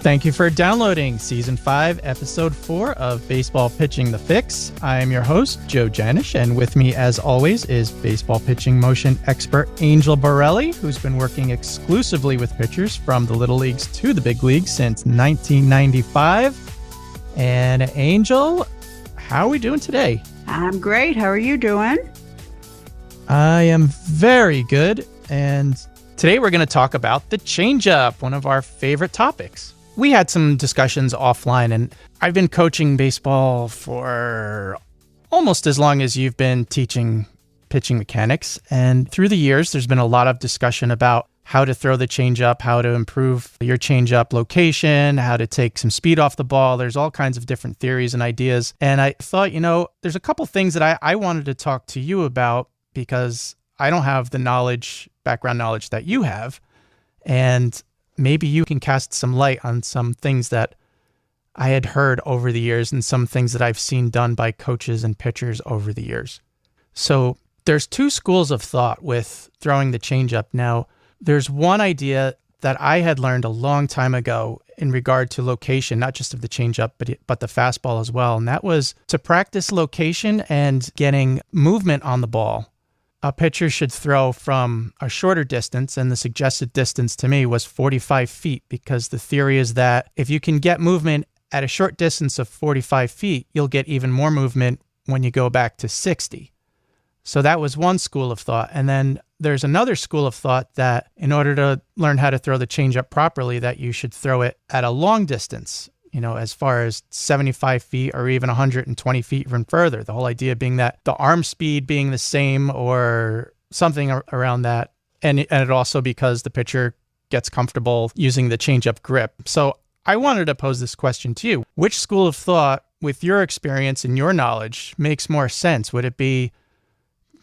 Thank you for downloading Season 5, Episode 4 of Baseball Pitching the Fix. I am your host, Joe Janish, and with me, as always, is baseball pitching motion expert Angel Borrelli, who's been working exclusively with pitchers from the little leagues to the big leagues since 1995. And Angel, how are we doing today? I'm great. How are you doing? I am very good, and today we're going to talk about the changeup, one of our favorite topics. We had some discussions offline, and I've been coaching baseball for almost as long as you've been teaching pitching mechanics. And through the years, there's been a lot of discussion about how to throw the changeup, how to improve your changeup location, how to take some speed off the ball. There's all kinds of different theories and ideas. And I thought, there's a couple things that I wanted to talk to you about because I don't have the background knowledge that you have. And maybe you can cast some light on some things that I had heard over the years and some things that I've seen done by coaches and pitchers over the years. So there's two schools of thought with throwing the changeup. Now, there's one idea that I had learned a long time ago in regard to location, not just of the changeup, but the fastball as well. And that was to practice location and getting movement on the ball. A pitcher should throw from a shorter distance, and the suggested distance to me was 45 feet, because the theory is that if you can get movement at a short distance of 45 feet, you'll get even more movement when you go back to 60. So that was one school of thought. And then there's another school of thought that in order to learn how to throw the changeup properly, that you should throw it at a long distance, as far as 75 feet or even 120 feet even further. The whole idea being that the arm speed being the same or something around that. And it also because the pitcher gets comfortable using the changeup grip. So I wanted to pose this question to you. Which school of thought, with your experience and your knowledge, makes more sense? Would it be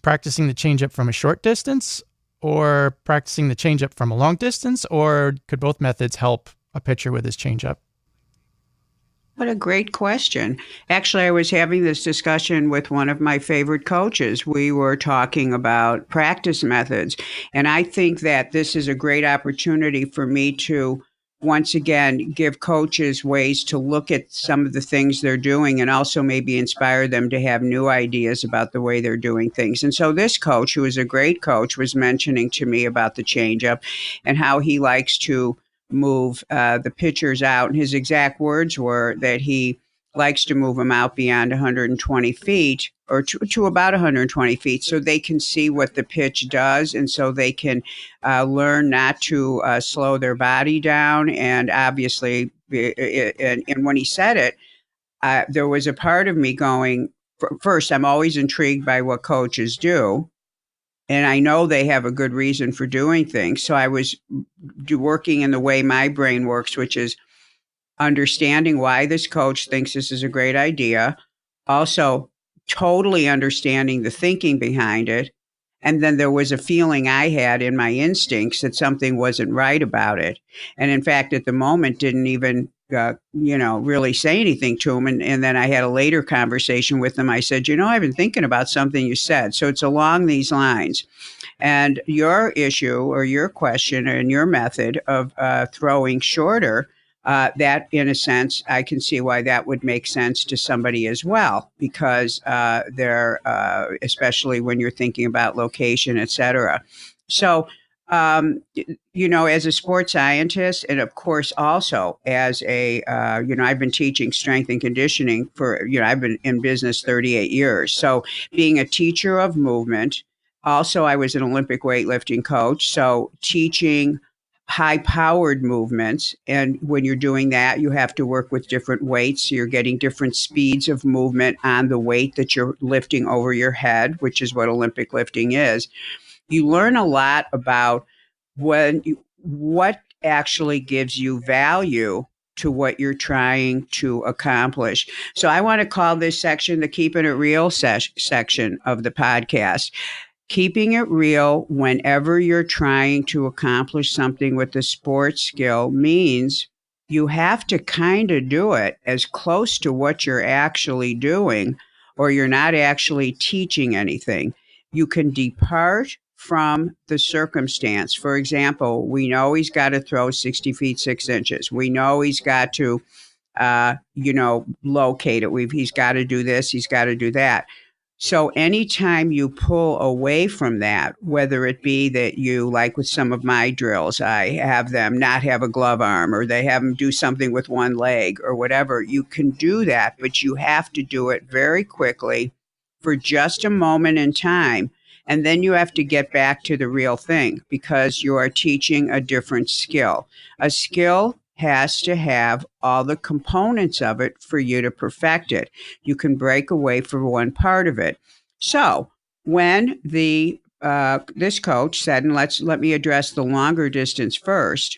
practicing the changeup from a short distance or practicing the changeup from a long distance? Or could both methods help a pitcher with his changeup? What a great question. Actually, I was having this discussion with one of my favorite coaches. We were talking about practice methods, and I think that this is a great opportunity for me to once again give coaches ways to look at some of the things they're doing and also maybe inspire them to have new ideas about the way they're doing things. And so this coach, who is a great coach, was mentioning to me about the changeup and how he likes to move the pitchers out. And his exact words were that he likes to move them out beyond 120 feet or to about 120 feet so they can see what the pitch does, and so they can learn not to slow their body down. And obviously, and when he said it, there was a part of me going, first, I'm always intrigued by what coaches do. And I know they have a good reason for doing things. So I was working in the way my brain works, which is understanding why this coach thinks this is a great idea. Also, totally understanding the thinking behind it. And then there was a feeling I had in my instincts that something wasn't right about it. And in fact, at the moment, didn't even really say anything to him. And then I had a later conversation with him. I said, I've been thinking about something you said. So it's along these lines. And your issue or your question and your method of throwing shorter, that in a sense, I can see why that would make sense to somebody as well, because they're, especially when you're thinking about location, et cetera. So, as a sports scientist, and of course also as I've been teaching strength and conditioning for, I've been in business 38 years. So being a teacher of movement, also I was an Olympic weightlifting coach. So teaching high-powered movements. And when you're doing that, you have to work with different weights. So you're getting different speeds of movement on the weight that you're lifting over your head, which is what Olympic lifting is. You learn a lot about what actually gives you value to what you're trying to accomplish. So I want to call this section the Keeping It Real section of the podcast. Keeping it real whenever you're trying to accomplish something with a sports skill means you have to kind of do it as close to what you're actually doing, or you're not actually teaching anything. You can depart from the circumstance. For example, we know he's got to throw 60 feet 6 inches. We know he's got to, locate it. He's got to do this. He's got to do that. So anytime you pull away from that, whether it be that you, like with some of my drills, I have them not have a glove arm, or they have them do something with one leg or whatever, you can do that, but you have to do it very quickly for just a moment in time. And then you have to get back to the real thing, because you are teaching a different skill. A skill has to have all the components of it for you to perfect it. You can break away from one part of it. So when this coach said, and let me address the longer distance first.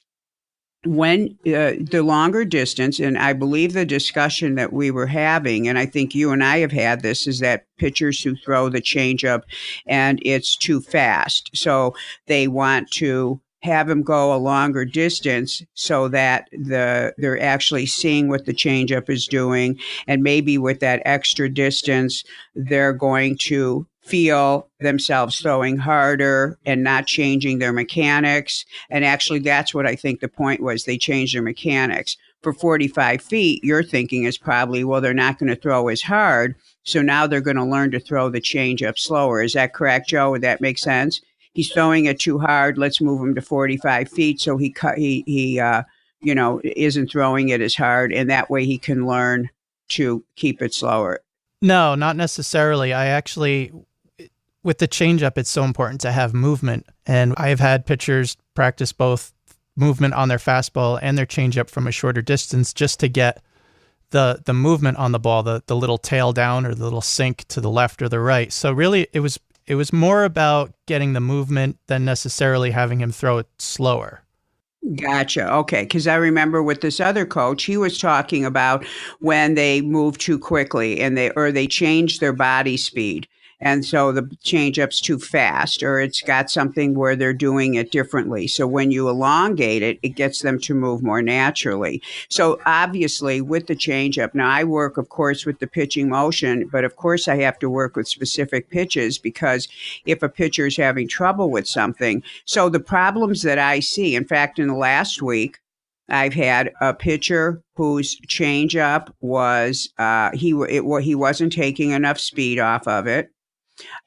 When the longer distance, and I believe the discussion that we were having, and I think you and I have had this, is that pitchers who throw the changeup and it's too fast. So they want to have them go a longer distance so that they're actually seeing what the changeup is doing. And maybe with that extra distance, they're going to feel themselves throwing harder and not changing their mechanics. And actually, that's what I think the point was. They changed their mechanics. For 45 feet, your thinking is probably, well, they're not going to throw as hard. So now they're going to learn to throw the changeup slower. Is that correct, Joe? Would that make sense? He's throwing it too hard. Let's move him to 45 feet so he isn't throwing it as hard, and that way he can learn to keep it slower. No, not necessarily. I actually, with the changeup, it's so important to have movement, and I've had pitchers practice both movement on their fastball and their changeup from a shorter distance just to get the movement on the ball, the little tail down or the little sink to the left or the right. So really, it was more about getting the movement than necessarily having him throw it slower. Gotcha. Okay. Because I remember with this other coach, he was talking about when they move too quickly and they change their body speed. And so the changeup's too fast, or it's got something where they're doing it differently. So when you elongate it, it gets them to move more naturally. So obviously with the changeup, now I work, of course, with the pitching motion, but of course I have to work with specific pitches, because if a pitcher is having trouble with something, so the problems that I see, in fact, in the last week, I've had a pitcher whose changeup was, he wasn't taking enough speed off of it.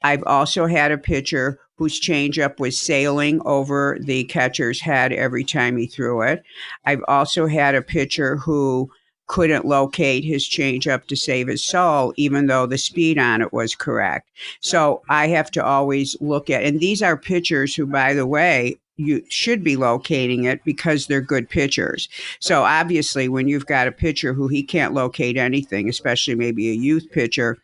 I've also had a pitcher whose changeup was sailing over the catcher's head every time he threw it. I've also had a pitcher who couldn't locate his changeup to save his soul, even though the speed on it was correct. So I have to always look at, and these are pitchers who, by the way, you should be locating it because they're good pitchers. So obviously, when you've got a pitcher who he can't locate anything, especially maybe a youth pitcher,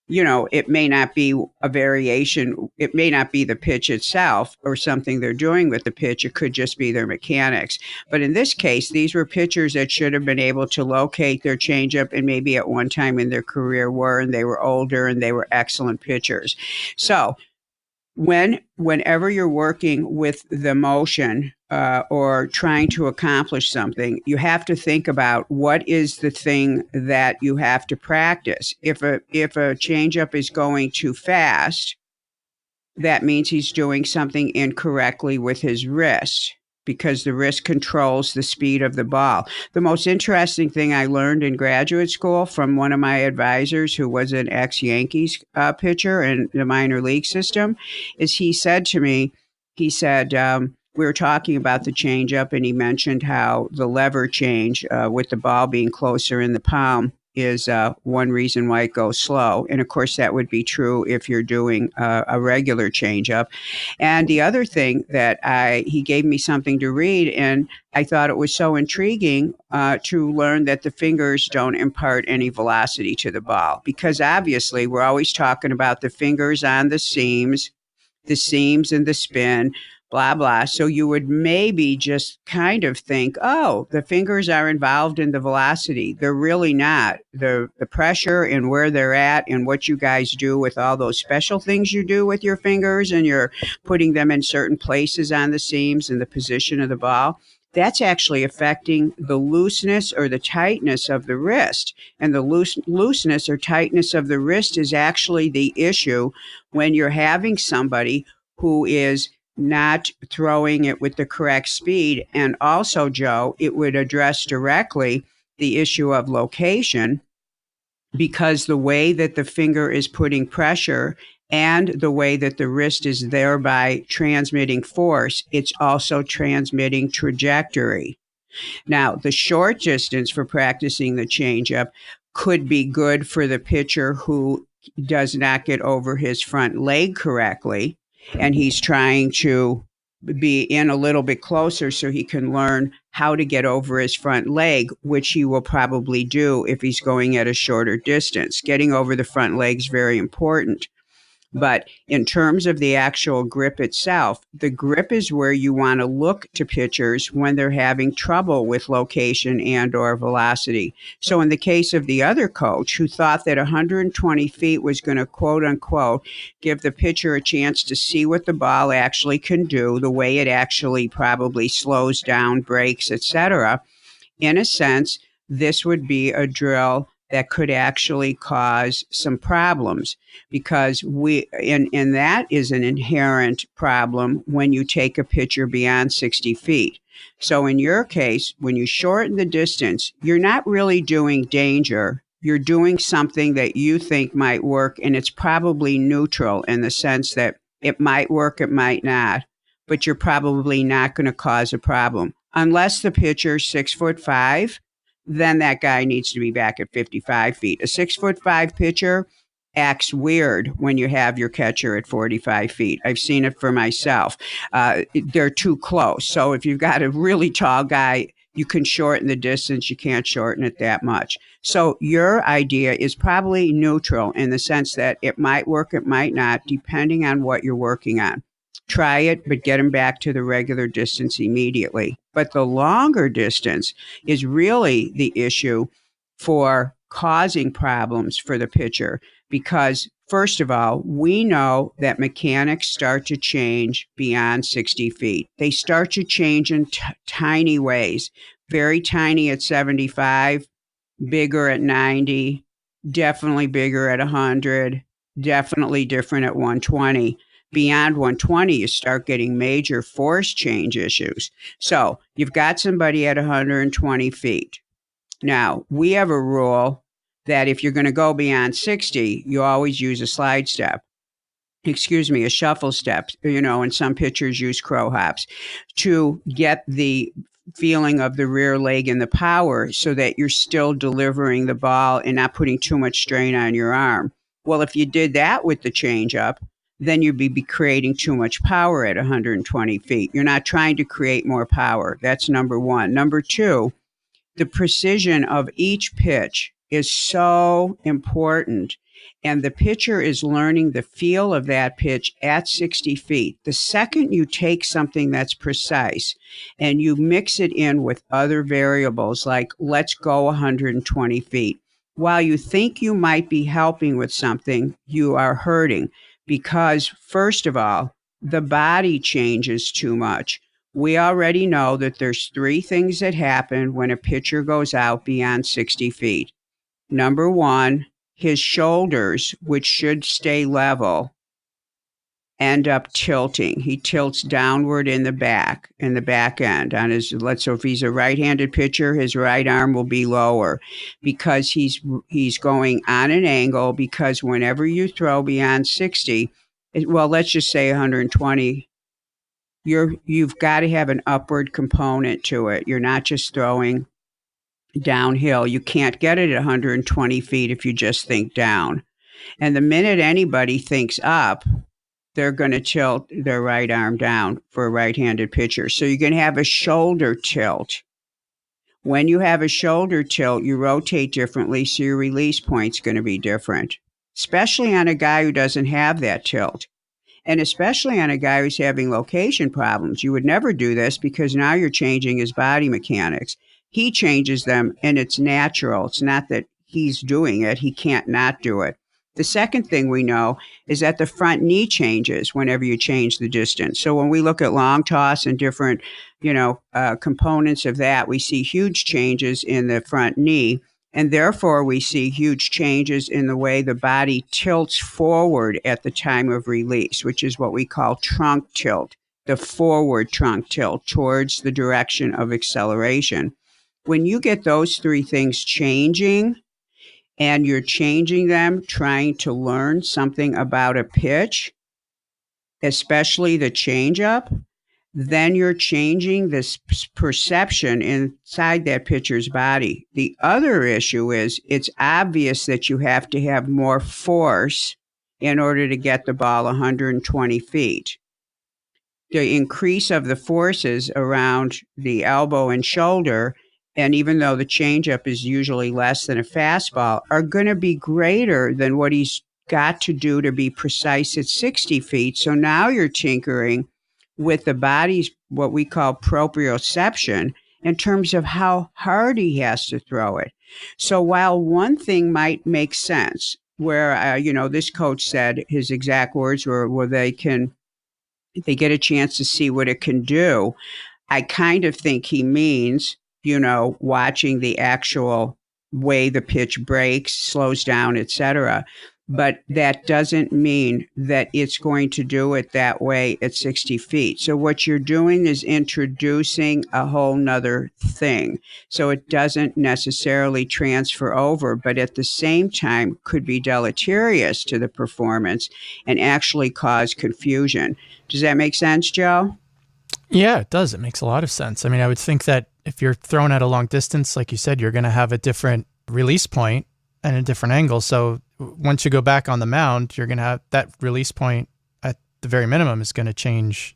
it may not be a variation. It may not be the pitch itself or something they're doing with the pitch. It could just be their mechanics. But in this case, these were pitchers that should have been able to locate their changeup, and maybe at one time in their career were, and they were older and they were excellent pitchers. So whenever you're working with the motion or trying to accomplish something, you have to think about what is the thing that you have to practice. If a changeup is going too fast, that means he's doing something incorrectly with his wrist, because the wrist controls the speed of the ball. The most interesting thing I learned in graduate school from one of my advisors, who was an ex-Yankees pitcher in the minor league system, is he said to me, we were talking about the changeup, and he mentioned how the lever change with the ball being closer in the palm is one reason why it goes slow. And of course, that would be true if you're doing a regular changeup. And the other thing that he gave me something to read, and I thought it was so intriguing to learn that the fingers don't impart any velocity to the ball, because obviously we're always talking about the fingers on the seams and the spin, blah, blah. So you would maybe just kind of think, oh, the fingers are involved in the velocity. They're really not. The pressure and where they're at and what you guys do with all those special things you do with your fingers, and you're putting them in certain places on the seams and the position of the ball, that's actually affecting the looseness or the tightness of the wrist. And the looseness or tightness of the wrist is actually the issue when you're having somebody who is not throwing it with the correct speed. And also, Joe, it would address directly the issue of location, because the way that the finger is putting pressure and the way that the wrist is thereby transmitting force, it's also transmitting trajectory. Now, the short distance for practicing the changeup could be good for the pitcher who does not get over his front leg correctly, and he's trying to be in a little bit closer so he can learn how to get over his front leg, which he will probably do if he's going at a shorter distance. Getting over the front leg is very important. But in terms of the actual grip itself, the grip is where you want to look to pitchers when they're having trouble with location and or velocity. So in the case of the other coach who thought that 120 feet was going to, quote unquote, give the pitcher a chance to see what the ball actually can do, the way it actually probably slows down, breaks, etc., in a sense, this would be a drill that could actually cause some problems, because and that is an inherent problem when you take a pitcher beyond 60 feet. So in your case, when you shorten the distance, you're not really doing danger. You're doing something that you think might work, and it's probably neutral in the sense that it might work, it might not, but you're probably not going to cause a problem. Unless the pitcher's 6'5", then that guy needs to be back at 55 feet. A 6'5" pitcher acts weird when you have your catcher at 45 feet. I've seen it for myself. They're too close. So if you've got a really tall guy, you can shorten the distance. You can't shorten it that much. So your idea is probably neutral in the sense that it might work, it might not, depending on what you're working on. Try it, but get them back to the regular distance immediately. But the longer distance is really the issue for causing problems for the pitcher, because first of all, we know that mechanics start to change beyond 60 feet. They start to change in tiny ways, very tiny at 75, bigger at 90, definitely bigger at 100, definitely different at 120. Beyond 120, you start getting major force change issues. So you've got somebody at 120 feet. Now, we have a rule that if you're going to go beyond 60, you always use a slide step. A shuffle step, and some pitchers use crow hops to get the feeling of the rear leg and the power so that you're still delivering the ball and not putting too much strain on your arm. Well, if you did that with the changeup, then you'd be creating too much power at 120 feet. You're not trying to create more power. That's number one. Number two, the precision of each pitch is so important. And the pitcher is learning the feel of that pitch at 60 feet. The second you take something that's precise and you mix it in with other variables, like let's go 120 feet, while you think you might be helping with something, you are hurting. Because, first of all, the body changes too much. We already know that there's three things that happen when a pitcher goes out beyond 60 feet. Number one, his shoulders, which should stay level, end up tilting. He tilts downward in the back end on his, so if he's a right-handed pitcher, his right arm will be lower because he's going on an angle, because whenever you throw beyond 60, well, let's just say 120, you've got to have an upward component to it. You're not just throwing downhill. You can't get it at 120 feet if you just think down. And the minute anybody thinks up, they're going to tilt their right arm down for a right-handed pitcher. So you're going to have a shoulder tilt. When you have a shoulder tilt, you rotate differently, so your release point's going to be different, especially on a guy who doesn't have that tilt. And especially on a guy who's having location problems. You would never do this because now you're changing his body mechanics. He changes them, and it's natural. It's not that he's doing it. He can't not do it. The second thing we know is that the front knee changes whenever you change the distance. So when we look at long toss and different, components of that, we see huge changes in the front knee. And therefore, we see huge changes in the way the body tilts forward at the time of release, which is what we call trunk tilt, the forward trunk tilt towards the direction of acceleration. When you get those three things changing, and you're changing them, trying to learn something about a pitch, especially the changeup, then you're changing this perception inside that pitcher's body. The other issue is it's obvious that you have to have more force in order to get the ball 120 feet. The increase of the forces around the elbow and shoulder, and even though the changeup is usually less than a fastball, are going to be greater than what he's got to do to be precise at 60 feet. So now you're tinkering with the body's what we call proprioception in terms of how hard he has to throw it. So while one thing might make sense, where this coach said his exact words were, "Well, they get a chance to see what it can do." I kind of think he means, watching the actual way the pitch breaks, slows down, etc. But that doesn't mean that it's going to do it that way at 60 feet. So what you're doing is introducing a whole nother thing. So it doesn't necessarily transfer over, but at the same time could be deleterious to the performance and actually cause confusion. Does that make sense, Joe? Yeah, it does. It makes a lot of sense. I mean, I would think that if you're thrown at a long distance, like you said, you're going to have a different release point and a different angle. So once you go back on the mound, you're going to have that release point at the very minimum is going to change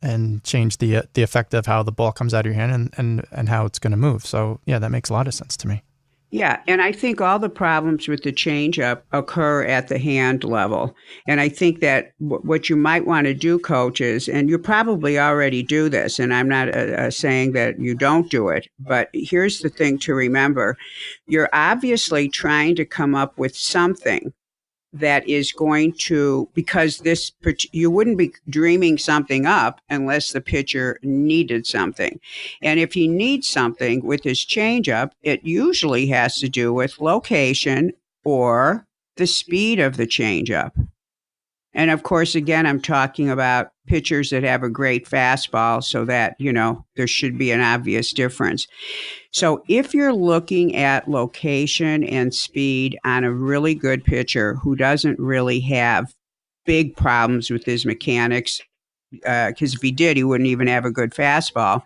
the effect of how the ball comes out of your hand and how it's going to move. So yeah, that makes a lot of sense to me. Yeah, and I think all the problems with the changeup occur at the hand level. And I think that what you might want to do, coaches, and you probably already do this, and I'm not saying that you don't do it, but here's the thing to remember. You're obviously trying to come up with something that is going to, because you wouldn't be dreaming something up unless the pitcher needed something. And if he needs something with his changeup, it usually has to do with location or the speed of the changeup. And of course, again, I'm talking about pitchers that have a great fastball so that, there should be an obvious difference. So if you're looking at location and speed on a really good pitcher who doesn't really have big problems with his mechanics, because if he did, he wouldn't even have a good fastball,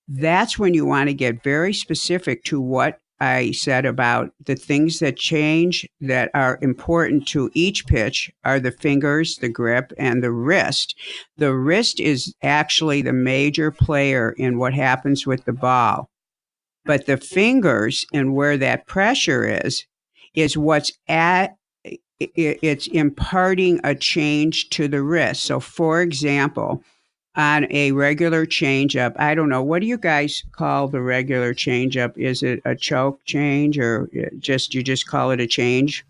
that's when you want to get very specific to what I said about the things that change that are important to each pitch are the fingers, the grip, and the wrist. The wrist is actually the major player in what happens with the ball. But the fingers and where that pressure is what's it's imparting a change to the wrist. So for example, on a regular changeup, I don't know, what do you guys call the regular changeup? Is it a choke change or you just call it a change,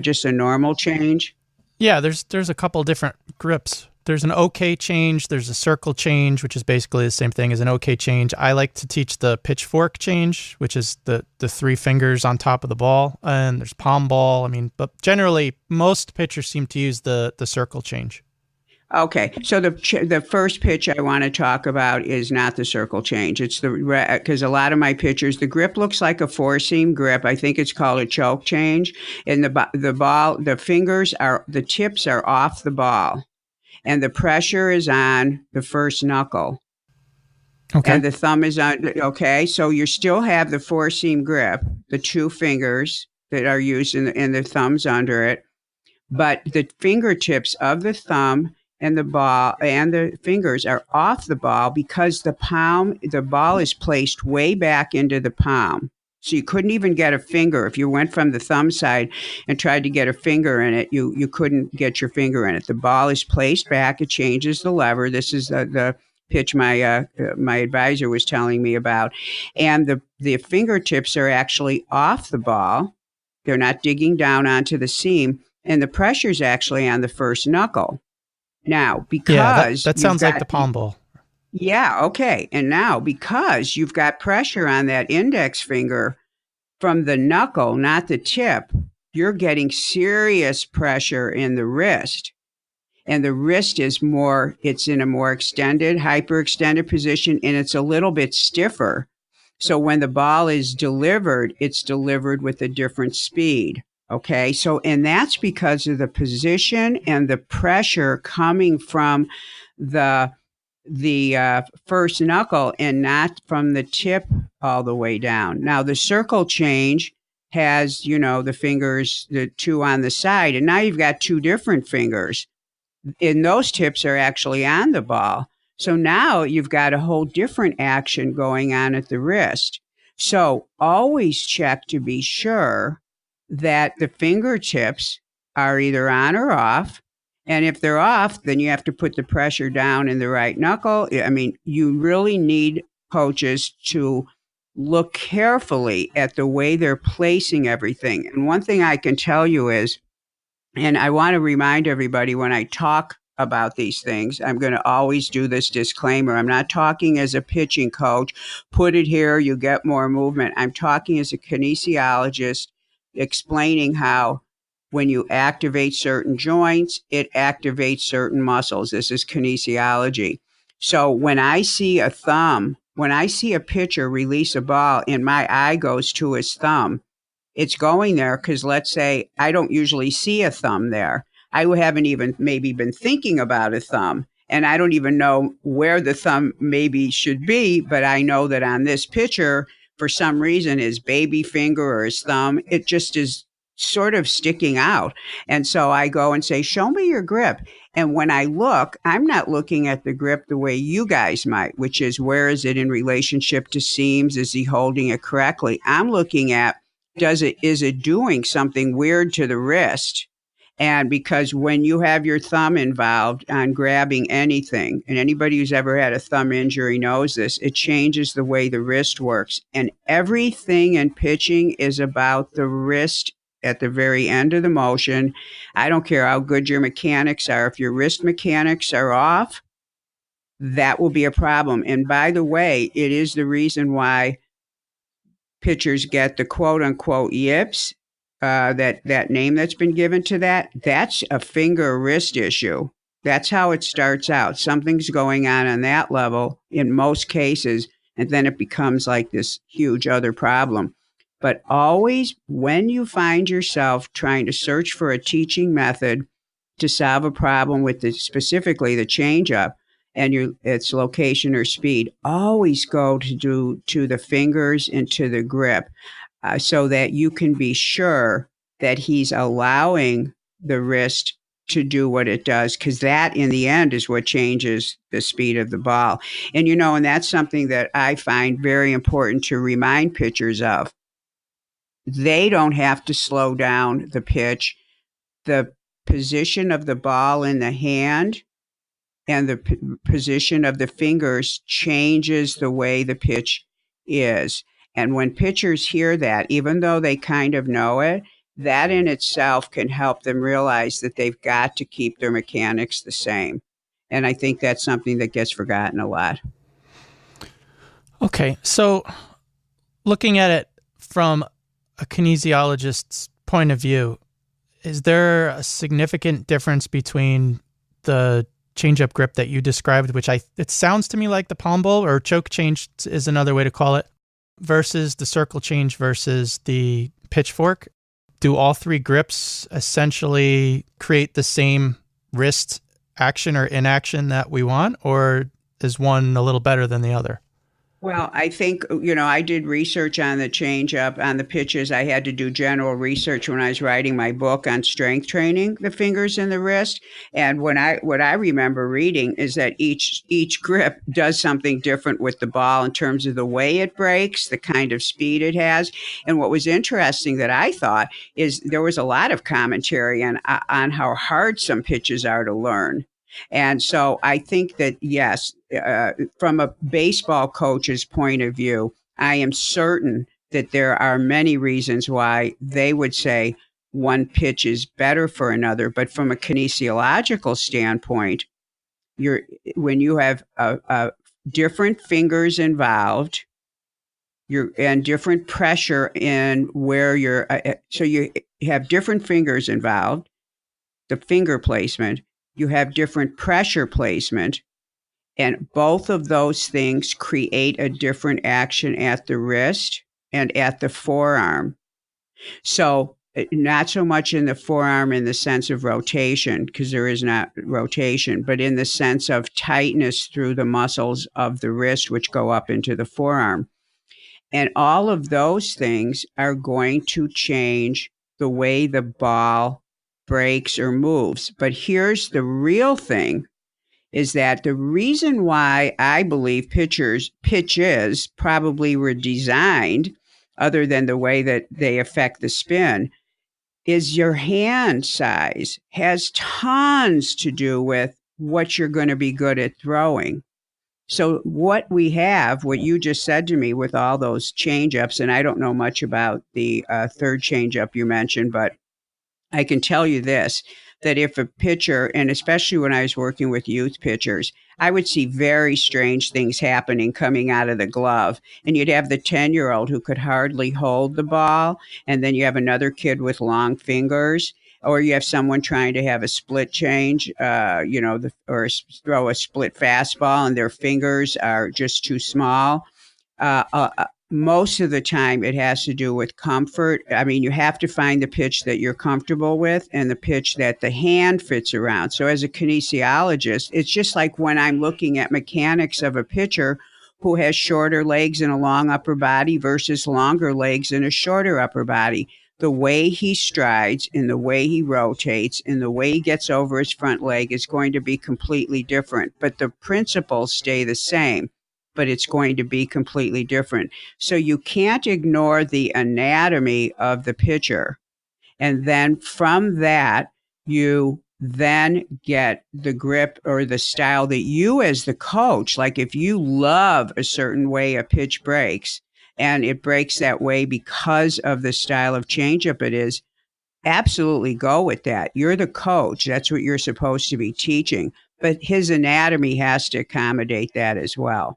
just a normal change? Yeah, there's a couple different grips. There's an OK change. There's a circle change, which is basically the same thing as an OK change. I like to teach the pitchfork change, which is the three fingers on top of the ball. And there's palm ball. I mean, but generally, most pitchers seem to use the circle change. Okay, so the first pitch I want to talk about is not the circle change. It's because a lot of my pitchers, the grip looks like a four-seam grip. I think it's called a choke change. And the tips are off the ball. And the pressure is on the first knuckle. Okay. And the thumb is on, okay? So you still have the four-seam grip, the two fingers that are used and the thumb's under it. But the fingertips of the thumb and the ball and the fingers are off the ball because the ball is placed way back into the palm. So you couldn't even get a finger. If you went from the thumb side and tried to get a finger in it, you couldn't get your finger in it. The ball is placed back. It changes the lever. This is the pitch my advisor was telling me about. And the fingertips are actually off the ball. They're not digging down onto the seam. And the pressure is actually on the first knuckle. Now, because that sounds like the palm ball. Yeah, okay. And now, because you've got pressure on that index finger, from the knuckle, not the tip, you're getting serious pressure in the wrist. And the wrist is it's in a more extended, hyperextended position, and it's a little bit stiffer. So when the ball is delivered, it's delivered with a different speed. Okay. So, and that's because of the position and the pressure coming from the first knuckle and not from the tip all the way down. Now the circle change has, the fingers, the two on the side, and now you've got two different fingers. And those tips are actually on the ball. So now you've got a whole different action going on at the wrist. So always check to be sure that the fingertips are either on or off. And if they're off, then you have to put the pressure down in the right knuckle. I mean, you really need coaches to look carefully at the way they're placing everything. And one thing I can tell you is, and I want to remind everybody when I talk about these things, I'm going to always do this disclaimer. I'm not talking as a pitching coach. Put it here, you get more movement. I'm talking as a kinesiologist, explaining how when you activate certain joints, it activates certain muscles. This is kinesiology. So when I see a pitcher release a ball and my eye goes to his thumb, it's going there because let's say I don't usually see a thumb there. I haven't even maybe been thinking about a thumb, and I don't even know where the thumb maybe should be, but I know that on this pitcher, for some reason, his baby finger or his thumb, it just is sort of sticking out. And so I go and say, show me your grip. And when I look, I'm not looking at the grip the way you guys might, which is where is it in relationship to seams? Is he holding it correctly? I'm looking at, is it doing something weird to the wrist? And because when you have your thumb involved on grabbing anything, and anybody who's ever had a thumb injury knows this, it changes the way the wrist works. And everything in pitching is about the wrist at the very end of the motion. I don't care how good your mechanics are. If your wrist mechanics are off, that will be a problem. And by the way, it is the reason why pitchers get the quote unquote yips, that name that's been given to that. That's a finger wrist issue. That's how it starts out. Something's going on that level in most cases, and then it becomes like this huge other problem. But always when you find yourself trying to search for a teaching method to solve a problem with specifically the changeup, and its location or speed, always go to the fingers and to the grip, so that you can be sure that he's allowing the wrist to do what it does, because that in the end is what changes the speed of the ball. And and that's something that I find very important to remind pitchers of. They don't have to slow down the pitch. The position of the ball in the hand and the position of the fingers changes the way the pitch is. And when pitchers hear that, even though they kind of know it, that in itself can help them realize that they've got to keep their mechanics the same. And I think that's something that gets forgotten a lot. Okay, so looking at it from a kinesiologist's point of view, is there a significant difference between the changeup grip that you described, which it sounds to me like the palm ball or choke change is another way to call it, versus the circle change versus the pitchfork? Do all three grips essentially create the same wrist action or inaction that we want, or is one a little better than the other? Well, I think, I did research on the changeup, on the pitches. I had to do general research when I was writing my book on strength training, the fingers and the wrist. And what I remember reading is that each grip does something different with the ball in terms of the way it breaks, the kind of speed it has. And what was interesting that I thought is there was a lot of commentary on how hard some pitches are to learn. And so I think that, yes, from a baseball coach's point of view, I am certain that there are many reasons why they would say one pitch is better for another. But from a kinesiological standpoint, when you have different fingers involved, and different pressure in where so you have different fingers involved, the finger placement, you have different pressure placement, and both of those things create a different action at the wrist and at the forearm. So not so much in the forearm in the sense of rotation, because there is not rotation, but in the sense of tightness through the muscles of the wrist, which go up into the forearm. And all of those things are going to change the way the ball breaks or moves. But here's the real thing, is that the reason why I believe pitches probably were designed, other than the way that they affect the spin, is your hand size has tons to do with what you're going to be good at throwing. So what you just said to me with all those change-ups, and I don't know much about the third change-up you mentioned, but I can tell you this, that if a pitcher, and especially when I was working with youth pitchers, I would see very strange things happening coming out of the glove. And you'd have the 10-year-old who could hardly hold the ball. And then you have another kid with long fingers, or you have someone trying to have a split change, or throw a split fastball and their fingers are just too small. Most of the time it has to do with comfort. I mean, you have to find the pitch that you're comfortable with and the pitch that the hand fits around. So as a kinesiologist, it's just like when I'm looking at mechanics of a pitcher who has shorter legs and a long upper body versus longer legs and a shorter upper body. The way he strides and the way he rotates and the way he gets over his front leg is going to be completely different, but the principles stay the same, but it's going to be completely different. So you can't ignore the anatomy of the pitcher. And then from that, you then get the grip or the style that you as the coach, like if you love a certain way a pitch breaks and it breaks that way because of the style of changeup it is, absolutely go with that. You're the coach. That's what you're supposed to be teaching. But his anatomy has to accommodate that as well.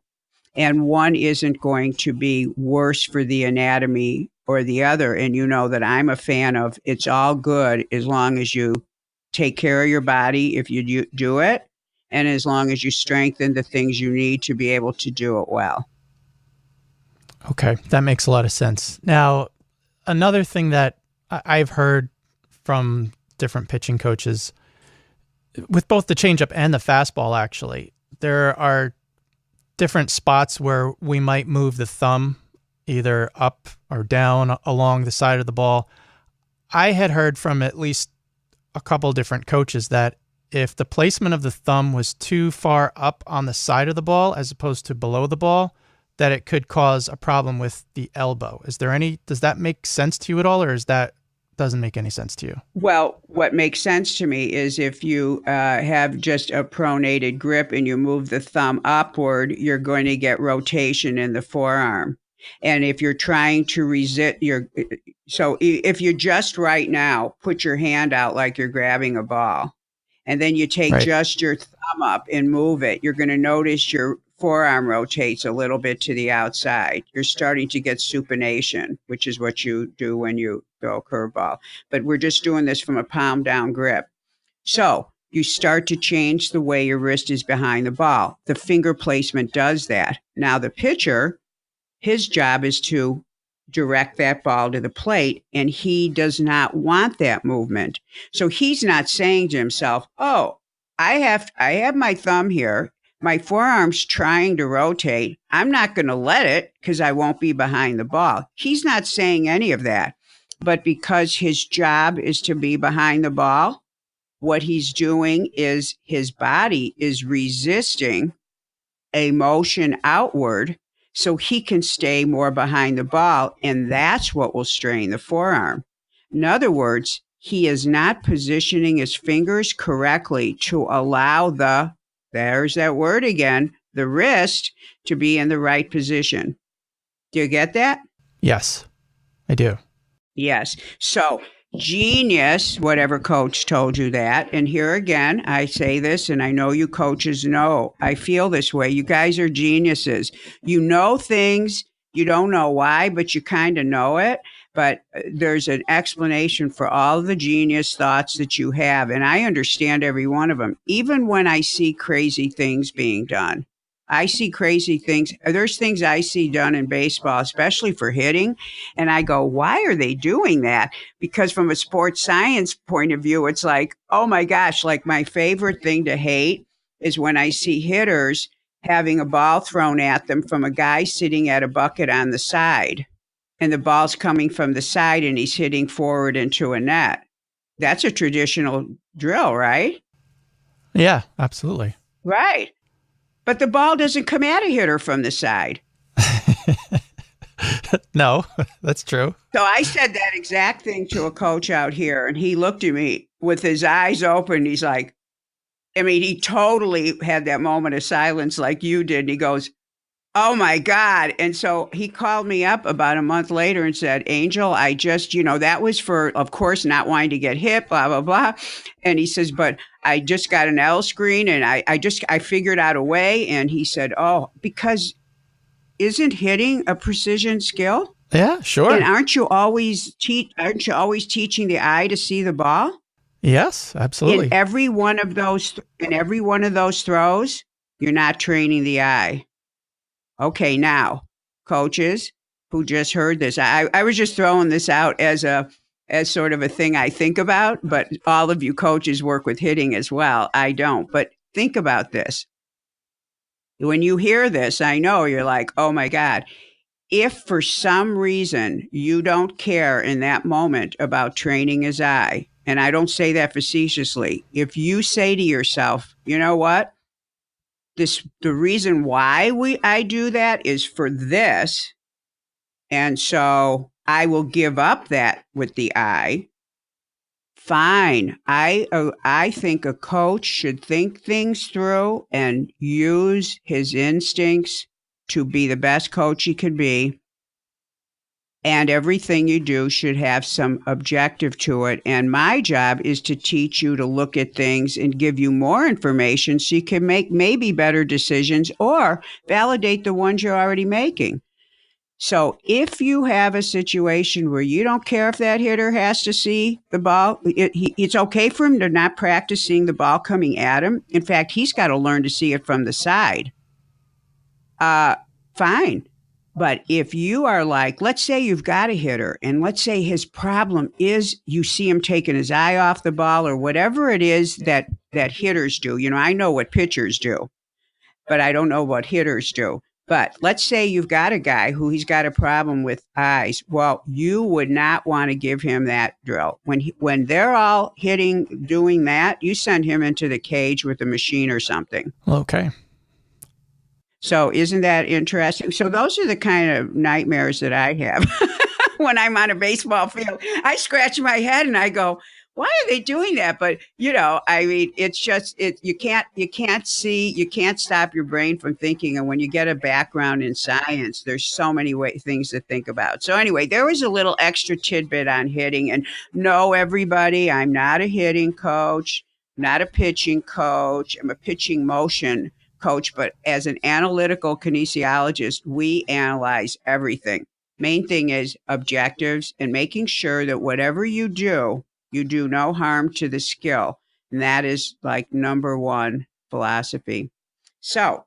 And one isn't going to be worse for the anatomy or the other. And you know that I'm a fan of it's all good as long as you take care of your body if you do it, and as long as you strengthen the things you need to be able to do it well. Okay, that makes a lot of sense. Now, another thing that I've heard from different pitching coaches, with both the changeup and the fastball, actually, there are different spots where we might move the thumb either up or down along the side of the ball. I had heard from at least a couple different coaches that if the placement of the thumb was too far up on the side of the ball as opposed to below the ball, that it could cause a problem with the elbow. Does that make sense to you at all, or doesn't make any sense to you? Well, what makes sense to me is if you have just a pronated grip and you move the thumb upward, you're going to get rotation in the forearm. And if you're trying to resist so if you just right now put your hand out like you're grabbing a ball, and then you take just your thumb up and move it, you're going to notice your forearm rotates a little bit to the outside. You're starting to get supination, which is what you do when you throw a curveball. But we're just doing this from a palm down grip. So you start to change the way your wrist is behind the ball. The finger placement does that. Now the pitcher, his job is to direct that ball to the plate, and he does not want that movement. So he's not saying to himself, oh, I have my thumb here. My forearm's trying to rotate. I'm not going to let it because I won't be behind the ball. He's not saying any of that. But because his job is to be behind the ball, what he's doing is his body is resisting a motion outward so he can stay more behind the ball, and that's what will strain the forearm. In other words, he is not positioning his fingers correctly to allow there's that word again, the wrist to be in the right position. Do you get that? Yes, I do. Yes. So genius, whatever coach told you that. And here again, I say this, and I know you coaches know, I feel this way. You guys are geniuses. You know things You don't know why, but you kind of know it. But there's an explanation for all the genius thoughts that you have. And I understand every one of them. Even when I see crazy things being done, I see crazy things. There's things I see done in baseball, especially for hitting. And I go, why are they doing that? Because from a sports science point of view, it's like, oh my gosh, like my favorite thing to hate is when I see hitters having a ball thrown at them from a guy sitting at a bucket on the side, and the ball's coming from the side and he's hitting forward into a net. That's a traditional drill, right? Yeah, absolutely. Right. But the ball doesn't come at a hitter from the side. No, that's true. So I said that exact thing to a coach out here, and he looked at me with his eyes open. He's like, I mean, he totally had that moment of silence like you did. And he goes, oh my God. And so he called me up about a month later and said, Angel, I just, that was for, of course, not wanting to get hit, blah, blah, blah. And he says, but I just got an L screen and I figured out a way. And he said, oh, because isn't hitting a precision skill? Yeah, sure. And aren't you always teaching the eye to see the ball? Yes, absolutely. In every one of those throws, you're not training the eye. Okay, now, coaches who just heard this, I was just throwing this out as sort of a thing I think about, but all of you coaches work with hitting as well. I don't, but think about this. When you hear this, I know you're like, oh my God. If for some reason you don't care in that moment about training his eye, and I don't say that facetiously, if you say to yourself, you know what? The reason why I do that is for this. And so I will give up that with the eye. Fine. I think a coach should think things through and use his instincts to be the best coach he can be. And everything you do should have some objective to it. And my job is to teach you to look at things and give you more information so you can make maybe better decisions or validate the ones you're already making. So if you have a situation where you don't care if that hitter has to see the ball, it's okay for him to not practice seeing the ball coming at him. In fact, he's got to learn to see it from the side. Fine. But if you are like, let's say you've got a hitter and let's say his problem is you see him taking his eye off the ball or whatever it is that hitters do. I know what pitchers do, but I don't know what hitters do. But let's say you've got a guy who he's got a problem with eyes. Well, you would not want to give him that drill. When they're all doing that, you send him into the cage with a machine or something. Okay. So isn't that interesting? So those are the kind of nightmares that I have when I'm on a baseball field. I scratch my head and I go, why are they doing that? But, I mean, it's just, you can't stop your brain from thinking. And when you get a background in science, there's so many things to think about. So anyway, there was a little extra tidbit on hitting. And no, everybody, I'm not a hitting coach, not a pitching coach. I'm a pitching motion coach, but as an analytical kinesiologist, we analyze everything. Main thing is objectives and making sure that whatever you do no harm to the skill. And that is like number one philosophy. So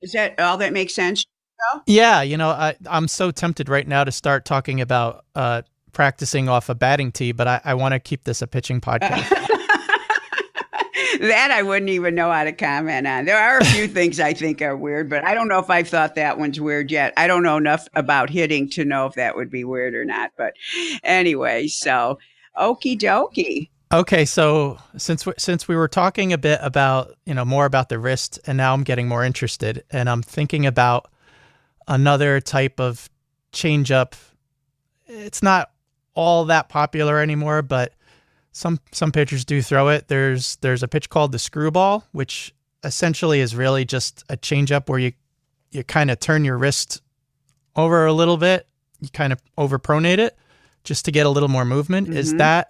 is that all that makes sense? Yeah. I'm so tempted right now to start talking about practicing off a batting tee, but I want to keep this a pitching podcast. That I wouldn't even know how to comment on. There are a few things I think are weird, but I don't know if I've thought that one's weird yet. I don't know enough about hitting to know if that would be weird or not. But anyway, so okie dokie. Okay, so since we were talking a bit about, more about the wrist, and now I'm getting more interested, and I'm thinking about another type of changeup. It's not all that popular anymore, but some pitchers do throw it. There's a pitch called the screwball, which essentially is really just a changeup where you kind of turn your wrist over a little bit. You kind of overpronate it just to get a little more movement. Mm-hmm.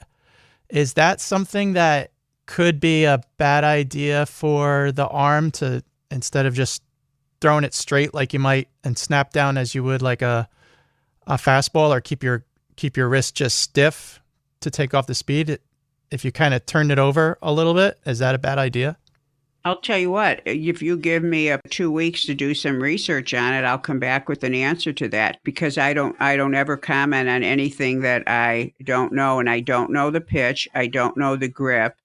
Is that something that could be a bad idea for the arm to, instead of just throwing it straight like you might and snap down as you would like a fastball, or keep your wrist just stiff to take off the speed, if you kind of turn it over a little bit, is that a bad idea? I'll tell you what, if you give me 2 weeks to do some research on it, I'll come back with an answer to that, because I don't ever comment on anything that I don't know, and I don't know the pitch, I don't know the grip.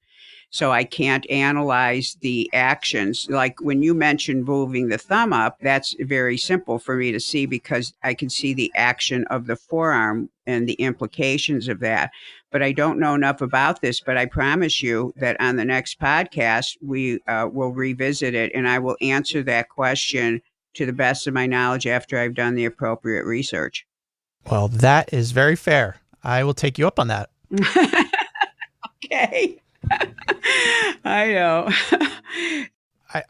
So I can't analyze the actions. Like when you mentioned moving the thumb up, that's very simple for me to see, because I can see the action of the forearm and the implications of that. But I don't know enough about this, but I promise you that on the next podcast, we will revisit it, and I will answer that question to the best of my knowledge after I've done the appropriate research. Well, that is very fair. I will take you up on that. Okay. I know.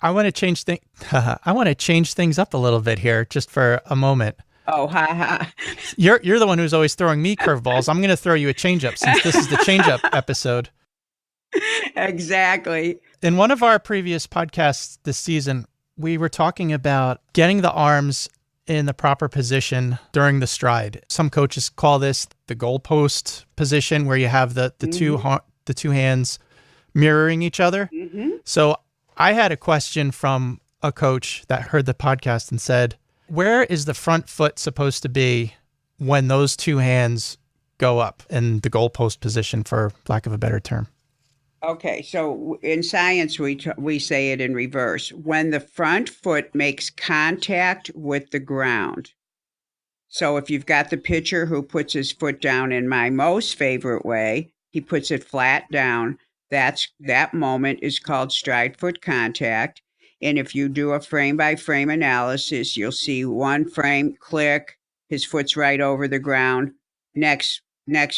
I want to change I want to change things up a little bit here, just for a moment. Oh, ha ha! You're the one who's always throwing me curveballs. I'm going to throw you a changeup, since this is the changeup episode. Exactly. In one of our previous podcasts this season, we were talking about getting the arms in the proper position during the stride. Some coaches call this the goalpost position, where you have the two hands mirroring each other. Mm-hmm. So I had a question from a coach that heard the podcast and said, where is the front foot supposed to be when those two hands go up in the goalpost position, for lack of a better term? Okay, so in science, we say it in reverse. When the front foot makes contact with the ground. So if you've got the pitcher who puts his foot down in my most favorite way, he puts it flat down. That moment is called stride foot contact. And if you do a frame by frame analysis, you'll see one frame, click, his foot's right over the ground. Next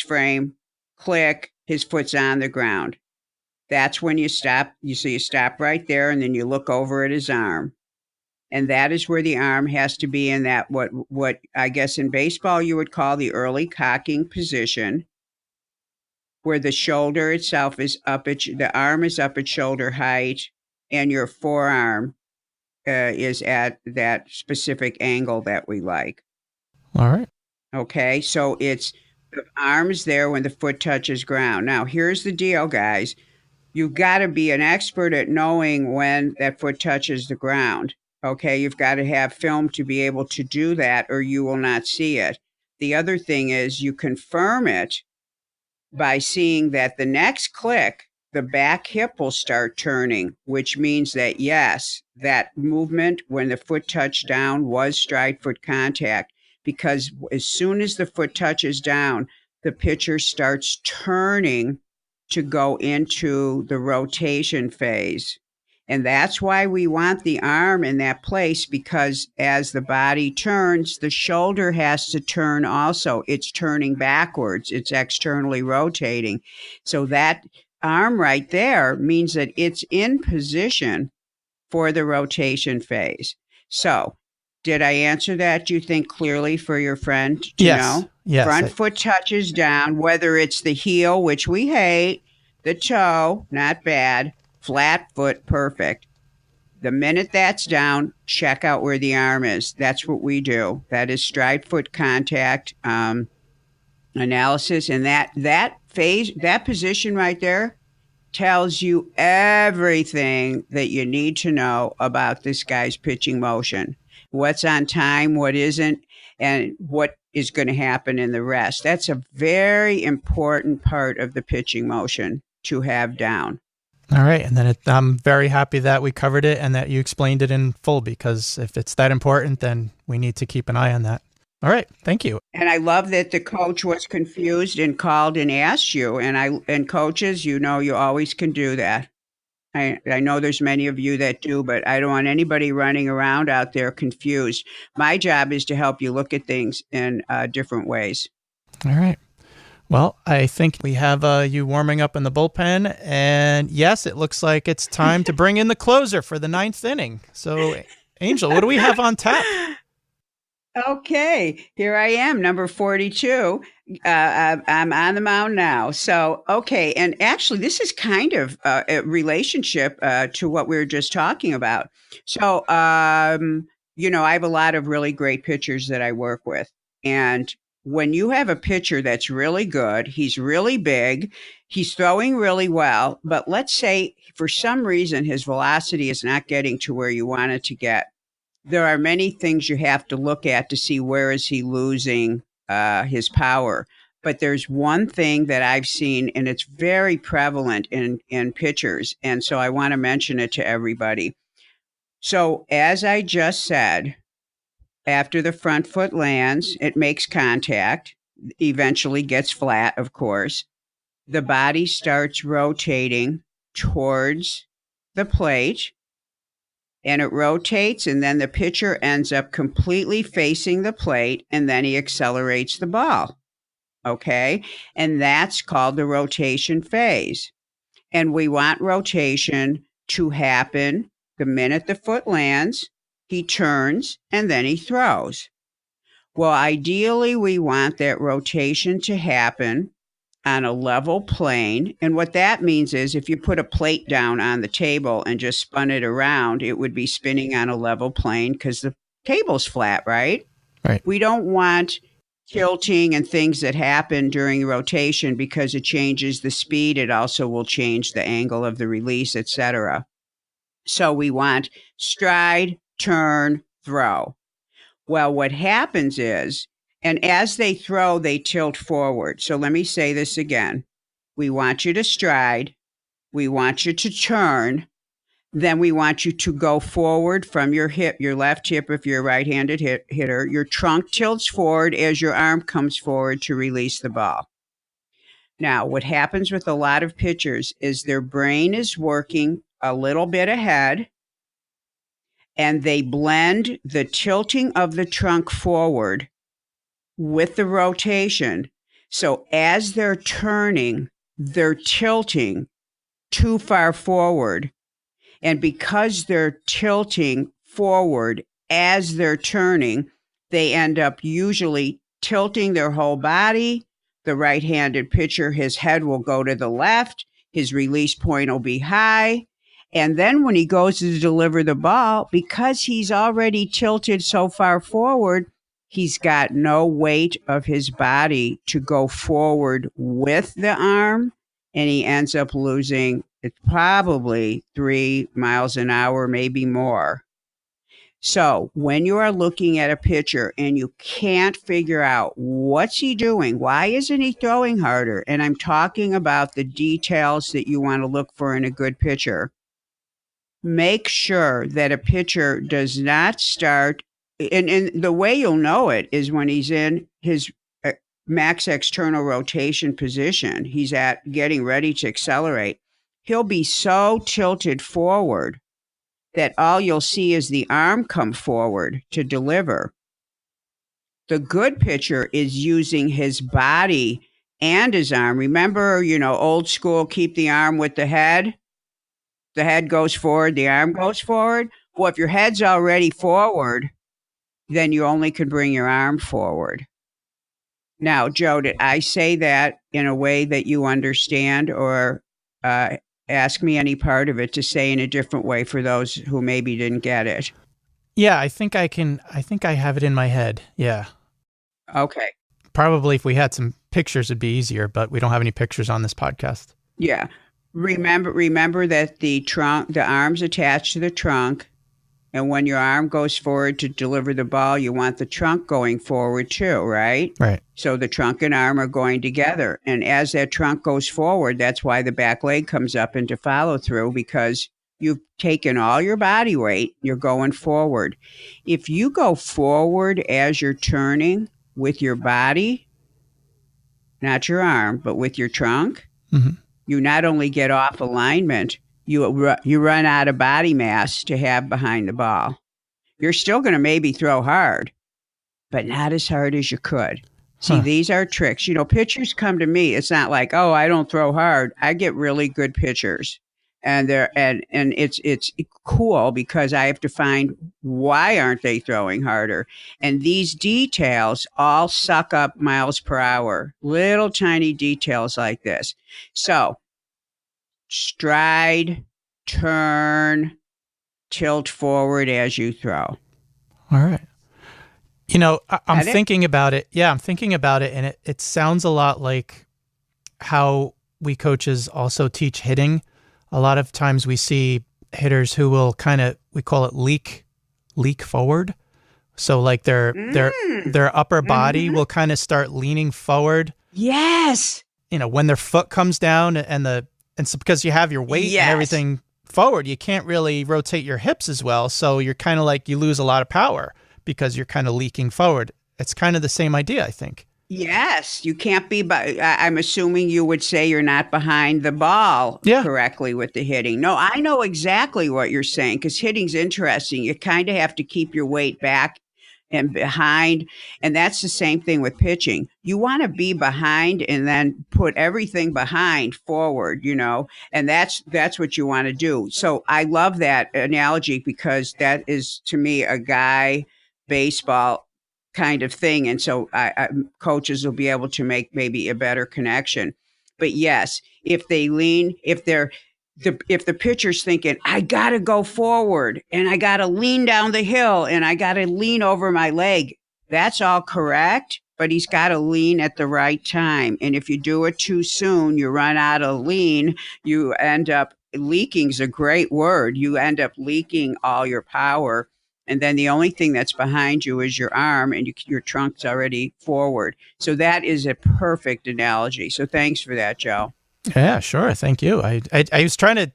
frame, click, his foot's on the ground. That's when you stop. You stop right there, and then you look over at his arm. And that is where the arm has to be in that, what I guess in baseball you would call the early cocking position, where the shoulder itself is the arm is up at shoulder height, and your forearm is at that specific angle that we like. All right. Okay, so it's the arm's there when the foot touches ground. Now, here's the deal, guys. You've got to be an expert at knowing when that foot touches the ground. Okay, you've got to have film to be able to do that, or you will not see it. The other thing is you confirm it by seeing that the next click, the back hip will start turning, which means that, yes, that movement when the foot touched down was stride foot contact, because as soon as the foot touches down, the pitcher starts turning to go into the rotation phase. And that's why we want the arm in that place, because as the body turns, the shoulder has to turn also. It's turning backwards. It's externally rotating. So that arm right there means that it's in position for the rotation phase. So did I answer that, do you think, clearly for your friend to know? Yes. Front foot touches down, whether it's the heel, which we hate, the toe, not bad, flat foot, perfect. The minute that's down, check out where the arm is. That's what we do. That is stride foot contact analysis. And that phase, that position right there tells you everything that you need to know about this guy's pitching motion. What's on time, what isn't, and what is going to happen in the rest. That's a very important part of the pitching motion to have down. All right. And then I'm very happy that we covered it and that you explained it in full, because if it's that important, then we need to keep an eye on that. All right. Thank you. And I love that the coach was confused and called and asked you. And coaches, you always can do that. I know there's many of you that do, but I don't want anybody running around out there confused. My job is to help you look at things in different ways. All right. Well, I think we have you warming up in the bullpen. And yes, it looks like it's time to bring in the closer for the 9th inning. So, Angel, what do we have on tap? Okay, here I am, number 42. I'm on the mound now. So, okay, and actually this is kind of a relationship to what we were just talking about. So I have a lot of really great pitchers that I work with. And when you have a pitcher that's really good, he's really big, he's throwing really well, but let's say for some reason his velocity is not getting to where you want it to get. There are many things you have to look at to see where is he losing his power. But there's one thing that I've seen, and it's very prevalent in pitchers. And so I want to mention it to everybody. So, as I just said, after the front foot lands, it makes contact, eventually gets flat, of course. The body starts rotating towards the plate, and it rotates, and then the pitcher ends up completely facing the plate, and then he accelerates the ball. Okay? And that's called the rotation phase. And we want rotation to happen the minute the foot lands, he turns, and then he throws. Well, ideally, we want that rotation to happen on a level plane. And what that means is if you put a plate down on the table and just spun it around, it would be spinning on a level plane because the table's flat, right? Right. We don't want tilting and things that happen during rotation because it changes the speed. It also will change the angle of the release, etc. So we want stride, turn, throw. Well, what happens is, and as they throw, they tilt forward. So let me say this again. We want you to stride. We want you to turn. Then we want you to go forward from your hip, your left hip if you're a right-handed hitter. Your trunk tilts forward as your arm comes forward to release the ball. Now, what happens with a lot of pitchers is their brain is working a little bit ahead, and they blend the tilting of the trunk forward with the rotation. So as they're turning, they're tilting too far forward. And because they're tilting forward as they're turning, they end up usually tilting their whole body. The right-handed pitcher, his head will go to the left. His release point will be high. And then when he goes to deliver the ball, because he's already tilted so far forward, he's got no weight of his body to go forward with the arm, and he ends up losing probably 3 miles an hour, maybe more. So when you are looking at a pitcher and you can't figure out what's he doing, why isn't he throwing harder? And I'm talking about the details that you want to look for in a good pitcher. Make sure that a pitcher does not start, and the way you'll know it is when he's in his max external rotation position. He's at getting ready to accelerate. He'll be so tilted forward that all you'll see is the arm come forward to deliver. The good pitcher is using his body and his arm. Remember, old school, keep the arm with the head. The head goes forward, the arm goes forward. Well, if your head's already forward, then you only can bring your arm forward. Now, Joe, did I say that in a way that you understand, or ask me any part of it to say in a different way for those who maybe didn't get it? Yeah, I think I have it in my head. Yeah. Okay. Probably if we had some pictures, it'd be easier, but we don't have any pictures on this podcast. Yeah. Remember that the arm's attached to the trunk. And when your arm goes forward to deliver the ball, you want the trunk going forward too, right? Right. So the trunk and arm are going together. And as that trunk goes forward, that's why the back leg comes up into follow through, because you've taken all your body weight, you're going forward. If you go forward as you're turning with your body, not your arm, but with your trunk, you not only get off alignment, you run out of body mass to have behind the ball. You're still going to maybe throw hard, but not as hard as you could. See, these are tricks. Pitchers come to me. It's not like, oh, I don't throw hard. I get really good pitchers. And it's cool because I have to find why aren't they throwing harder? And these details all suck up miles per hour, little tiny details like this. So stride, turn, tilt forward as you throw. All right. I'm Got it? thinking about it. Yeah, I'm thinking about it, and it sounds a lot like how we coaches also teach hitting. A lot of times we see hitters who will we call it leak forward. So like their upper body will kind of start leaning forward. Yes. When their foot comes down and so because you have your weight and everything forward, you can't really rotate your hips as well. So you're kind of like you lose a lot of power because you're kind of leaking forward. It's kind of the same idea, I think. Yes, you can't be, I'm assuming you would say you're not behind the ball correctly with the hitting. No, I know exactly what you're saying because hitting's interesting. You kind of have to keep your weight back and behind. And that's the same thing with pitching. You want to be behind and then put everything behind forward, and that's what you want to do. So I love that analogy because that is to me a guy baseball kind of thing. And so coaches will be able to make maybe a better connection. But yes, if they lean, if the pitcher's thinking, I got to go forward and I got to lean down the hill and I got to lean over my leg, that's all correct, but he's got to lean at the right time. And if you do it too soon, you run out of lean, you end up leaking's a great word. You end up leaking all your power. And then the only thing that's behind you is your arm and your trunk's already forward. So that is a perfect analogy. So thanks for that, Joe. Yeah, sure. Thank you. I was trying to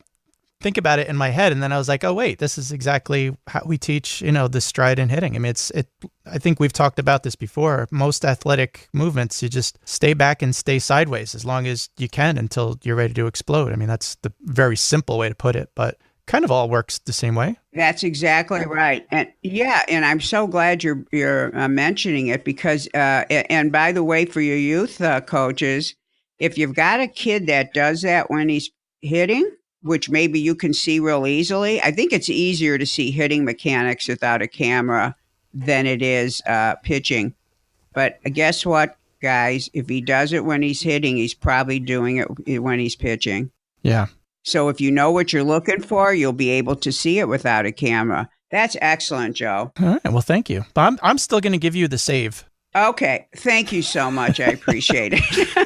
think about it in my head, and then I was like, oh, wait, this is exactly how we teach, the stride and hitting. I mean, I think we've talked about this before. Most athletic movements, you just stay back and stay sideways as long as you can until you're ready to explode. I mean, that's the very simple way to put it, but kind of all works the same way. That's exactly right. And and I'm so glad you're mentioning it because, and by the way, for your youth coaches, if you've got a kid that does that when he's hitting, which maybe you can see real easily, I think it's easier to see hitting mechanics without a camera than it is pitching. But guess what, guys? If he does it when he's hitting, he's probably doing it when he's pitching. Yeah. So if you know what you're looking for, you'll be able to see it without a camera. That's excellent, Joe. All right. Well, thank you. But I'm still going to give you the save. Okay. Thank you so much. I appreciate it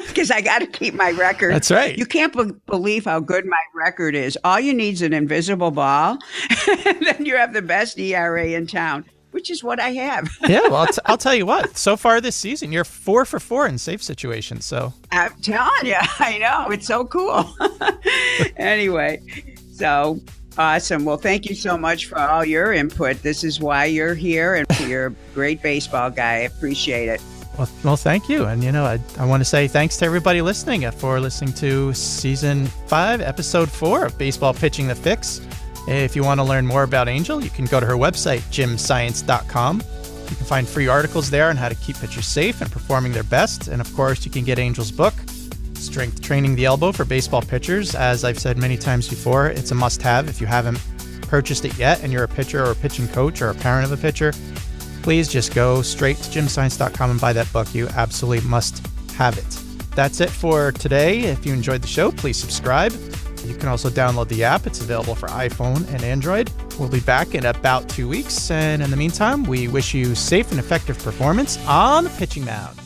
because I got to keep my record. That's right. You can't believe how good my record is. All you need is an invisible ball, and then you have the best ERA in town, which is what I have. Yeah, well, I'll tell you what. So far this season, you're 4 for 4 in save situations. So I'm telling you, I know. It's so cool. Anyway, so awesome. Well, thank you so much for all your input. This is why you're here, and you're a great baseball guy. I appreciate it. Well, thank you. And, I want to say thanks to everybody listening for listening to Season 5, Episode 4 of Baseball Pitching the Fix. If you want to learn more about Angel, you can go to her website, gymscience.com. You can find free articles there on how to keep pitchers safe and performing their best. And, of course, you can get Angel's book, Strength Training the Elbow for Baseball Pitchers. As I've said many times before, it's a must-have. If you haven't purchased it yet and you're a pitcher or a pitching coach or a parent of a pitcher, please just go straight to gymscience.com and buy that book. You absolutely must have it. That's it for today. If you enjoyed the show, please subscribe. You can also download the app. It's available for iPhone and Android. We'll be back in about 2 weeks. And in the meantime, we wish you safe and effective performance on the pitching mound.